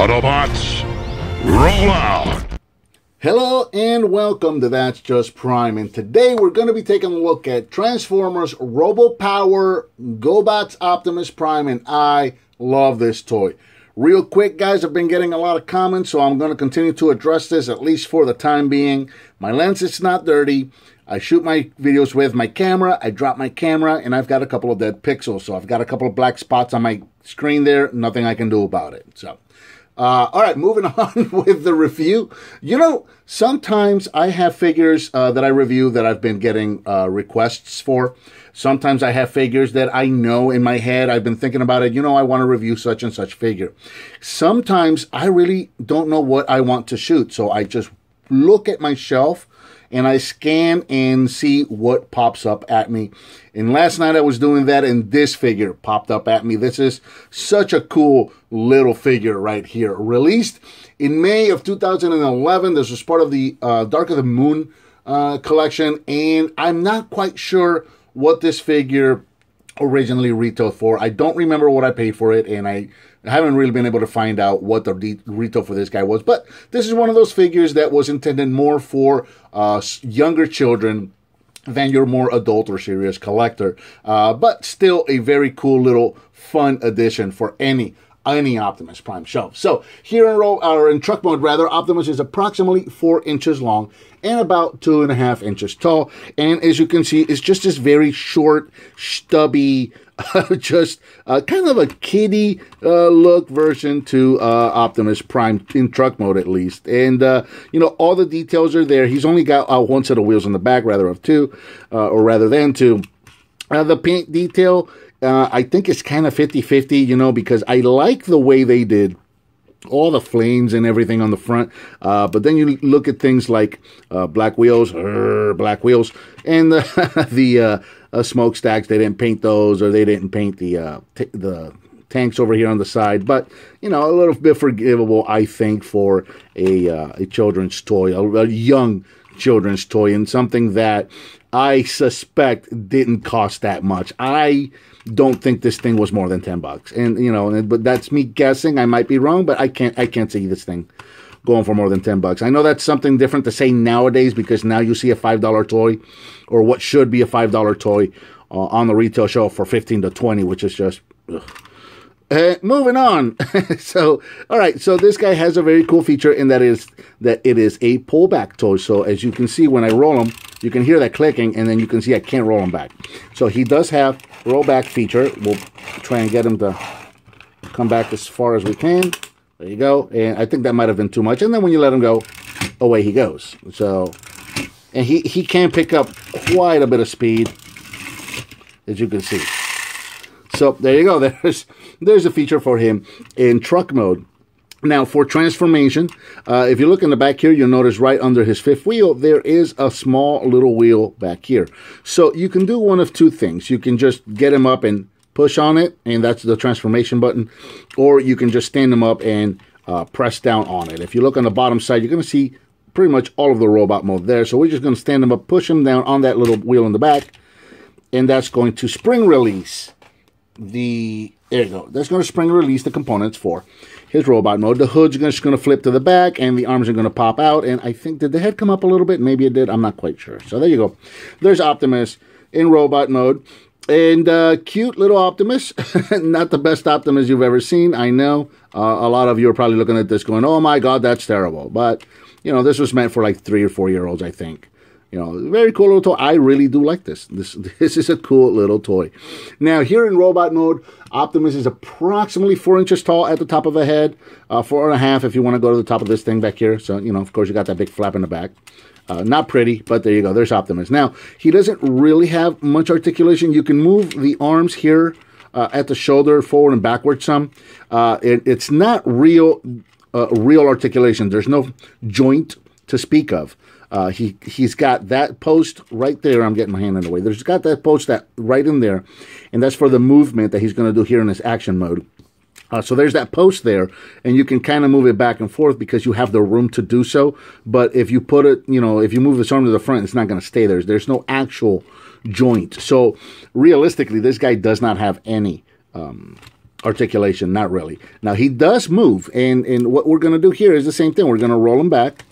Autobots, roll out! Hello and welcome to That's Just Prime, and today we're going to be taking a look at Transformers Robo Power, GoBots Optimus Prime, and I love this toy. Real quick, guys, I've been getting a lot of comments, so I'm going to continue to address this, at least for the time being. My lens is not dirty. I shoot my videos with my camera. I drop my camera, and I've got a couple of dead pixels, so I've got a couple of black spots on my screen there. Nothing I can do about it, so... all right, moving on with the review. You know, sometimes I have figures that I review that I've been getting requests for. Sometimes I have figures that I know in my head. I've been thinking about it. You know, I want to review such and such figure. Sometimes I really don't know what I want to shoot. So I just look at my shelf and I scan and see what pops up at me. And last night I was doing that, and this figure popped up at me. This is such a cool little figure right here. Released in May of 2011. This was part of the Dark of the Moon collection, and I'm not quite sure what this figure originally retailed for. I don't remember what I paid for it, and I haven't really been able to find out what the retail for this guy was. But this is one of those figures that was intended more for younger children than your more adult or serious collector. But still a very cool little fun addition for any Optimus Prime shelf. So here in truck mode, Optimus is approximately 4 inches long and about 2.5 inches tall. And as you can see, it's just this very short, stubby, just kind of a kiddie look version to Optimus Prime in truck mode, at least. And you know, all the details are there. He's only got one set of wheels on the back rather than two. The paint detail, I think it's kind of 50-50, you know, because I like the way they did all the flames and everything on the front. But then you look at things like black wheels, and the smokestacks. They didn't paint those, or they didn't paint the tanks over here on the side. But, you know, a little bit forgivable, I think, for a children's toy, a young children's toy, and something that I suspect didn't cost that much. I don't think this thing was more than $10, and you know, but that's me guessing. I might be wrong, but I can't see this thing going for more than $10. I know that's something different to say nowadays, because now you see a $5 toy, or what should be a $5 toy, on the retail shelf for 15 to 20, which is just. Moving on. So, all right. So this guy has a very cool feature in that it is a pullback toy. So as you can see, when I roll him, you can hear that clicking, and then you can see I can't roll him back. So he does have rollback feature. We'll try and get him to come back as far as we can. There you go. And I think that might have been too much. And then when you let him go, away he goes. So, and he can pick up quite a bit of speed, as you can see. So there you go. There's a feature for him in truck mode. Now for transformation, if you look in the back here, you'll notice right under his fifth wheel, there is a small little wheel back here. So you can do one of two things. You can just get him up and push on it, and that's the transformation button. Or you can just stand him up and press down on it. If you look on the bottom side, you're going to see pretty much all of the robot mode there. So we're just going to stand him up, push him down on that little wheel in the back, and that's going to spring release there you go. That's going to spring release the components for his robot mode. The hood's just going to flip to the back, and the arms are going to pop out. And I think, did the head come up a little bit? Maybe it did. I'm not quite sure. So there you go. There's Optimus in robot mode. And cute little Optimus. Not the best Optimus you've ever seen, I know. A lot of you are probably looking at this going, oh my God, that's terrible. But, you know, this was meant for like 3 or 4 year olds, I think. You know, very cool little toy. I really do like this. This is a cool little toy. Now, here in robot mode, Optimus is approximately 4 inches tall at the top of the head. 4.5 if you want to go to the top of this thing back here. So, you know, of course, you got that big flap in the back. Not pretty, but there you go. There's Optimus. Now, he doesn't really have much articulation. You can move the arms here at the shoulder, forward and backward some. It's not real articulation. There's no joint to speak of. He's got that post right there. I'm getting my hand in the way. There's got that post right in there, and that's for the movement that he's going to do here in this action mode. So there's that post there, and you can kind of move it back and forth because you have the room to do so. But if you put it, you know, if you move this arm to the front, it's not going to stay there. There's no actual joint. So realistically, this guy does not have any articulation. Not really. Now, he does move, and what we're going to do here is the same thing. We're going to roll him back,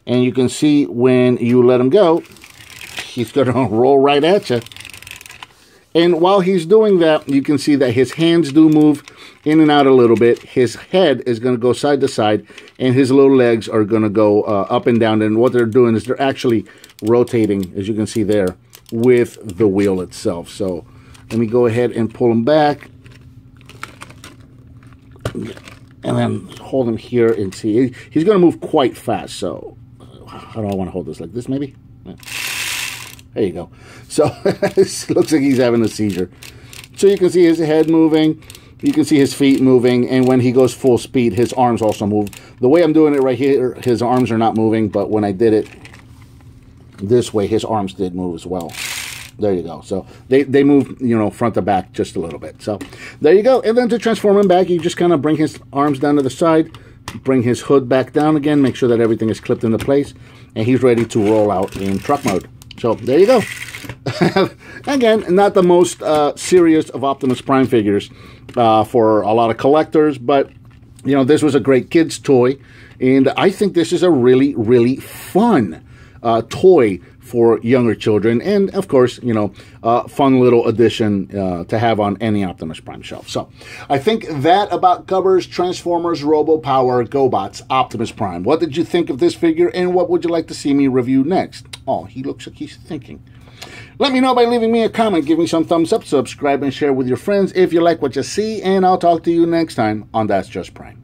and you can see when you let him go, he's going to roll right at you. And while he's doing that, you can see that his hands do move in and out a little bit. His head is going to go side to side, and his little legs are going to go up and down. And what they're doing is they're actually rotating, as you can see there, with the wheel itself. So let me go ahead and pull him back. And then hold him here and see. He's going to move quite fast. So how do I want to hold this? Like this, maybe? Yeah. There you go. So it looks like he's having a seizure. So you can see his head moving. You can see his feet moving. And when he goes full speed, his arms also move. The way I'm doing it right here, his arms are not moving. But when I did it this way, his arms did move as well. There you go. So they move, you know, front to back just a little bit. So there you go. And then to transform him back, you just kind of bring his arms down to the side. Bring his hood back down again. Make sure that everything is clipped into place. And he's ready to roll out in truck mode. So there you go. Again, not the most serious of Optimus Prime figures for a lot of collectors, but you know, this was a great kid's toy, and I think this is a really, really fun toy for younger children, and of course, you know, fun little addition to have on any Optimus Prime shelf. So I think that about covers Transformers Robo Power GoBots Optimus Prime. What did you think of this figure, and what would you like to see me review next? Oh, he looks like he's thinking. Let me know by leaving me a comment, give me some thumbs up, subscribe, and share with your friends if you like what you see, and I'll talk to you next time on That's Just Prime.